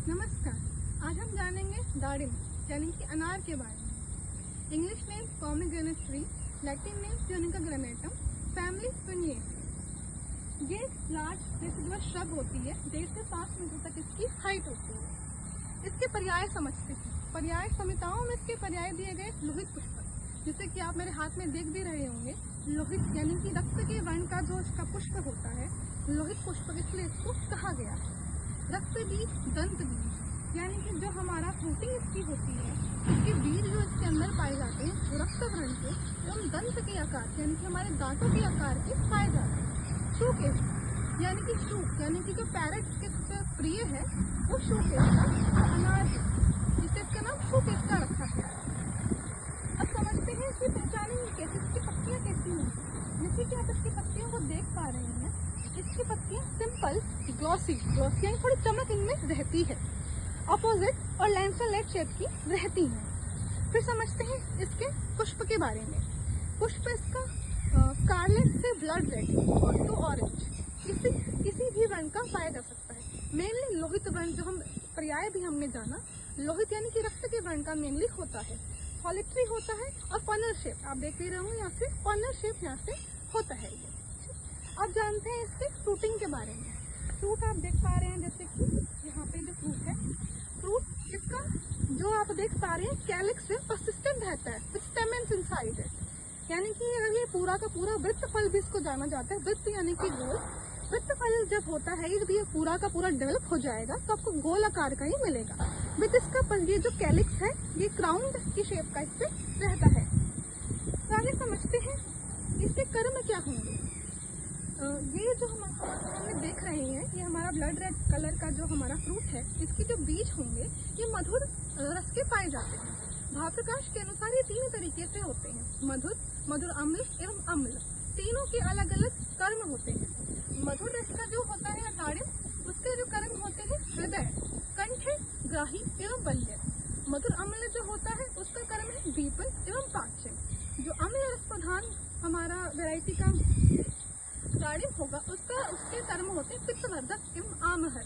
नमस्कार। आज हम जानेंगे दाड़िम यानी कि अनार के बारे में। English name pomegranate tree, Latin name Punica granatum, family पिनिएसी। ये लार्ज रेसिडुअल श्रब होती है, 1.5 से 5 मीटर तक इसकी हाइट होती है। इसके पर्याय समझते हैं। पर्याय संहिताओं में इसके पर्याय दिए गए लोहित पुष्पक, जिसे कि आप मेरे हाथ में देख भी रहे होंगे। लोहित यानी कि रक्त के वर्ण का जो इसका पुष्प होता है, लोहित पुष्पक, इसलिए इसको कहा गया है। रक्त बीज, दंत बीज यानी कि जो हमारा फ्रूटिंग इसकी होती है, इसके बीज जो इसके अंदर पाए जाते हैं वो रक्त वर्ण के एवं दंत के आकार यानी कि हमारे दांतों के आकार के पाए जाते हैं। शूकेश यानी कि शूक यानी कि जो पैरट के प्रिय है वो शूकेश का अनार है, जिससे इसका नाम शूकेश का रखा है। अब समझते हैं इसकी पहचानेंगे कैसे, इसकी पत्तियां कैसी होंगी। जैसे कि आप इसकी पत्तियों को देख पा रहे हैं, इसकी पत्तियां सिंपल ग्लॉसी यानी थोड़ी चमक इनमें रहती है, अपोजिट और लैंसेलेट शेप की रहती हैं। फिर समझते हैं इसके पुष्प के बारे में। पुष्प इसका स्कारलेट से ब्लड रेड टू ऑरेंज किसी भी वर्ण का पाया जा सकता है। मेनली लोहित वर्ण, जो हम पर्याय भी हमने जाना, लोहित यानी कि रक्त के वर्ण का मेनली होता है। सॉलिटरी होता है और फनल शेप, आप देख रहे होंगे यहाँ से फनल शेप यहाँ से होता है ये। अब जानते हैं इसके फ्रूटिंग के बारे में। फ्रूट आप देख पा रहे हैं, जैसे कि यहाँ पे जो फ्रूट है, फ्रूट इसका जो आप देख पा रहे हैं कैलिक्स से परसिस्टेंट रहता है विद स्टेमेंस इनसाइड इट। यानी कि अगर ये पूरा का पूरा वृत्त फल भी इसको जाना जाता है, वृत्त यानी कि गोल। वृत्त फल जब होता है जब ये पूरा का पूरा डेवलप हो जाएगा तो आपको गोल आकार का ही मिलेगा। विद इसका ये जो कैलिक्स है ये क्राउन की शेप का इससे रहता है। तो आगे समझते हैं इसके कर्म क्या होंगे। ये जो हम देख रहे हैं, ये हमारा ब्लड रेड कलर का जो हमारा फ्रूट है, इसके जो बीज होंगे ये मधुर रस के पाए जाते हैं। भाव प्रकाश के अनुसार ये 3 तरीके से होते हैं, मधुर, मधुर अम्ल एवं अम्ल। तीनों के अलग अलग कर्म होते हैं। मधुर रस का जो होता है दाड़िम, उसके जो कर्म होते हैं हृदय, कंठ, ग्राही एवं बल्य। मधुर अम्ल जो होता है उसका कर्म है दीपन एवं पाचन। जो अम्ल रस प्रधान हमारा वैरायटी का दाड़िम होगा उसके कर्म होते हैं पित्तवर्धक एवं आमहर।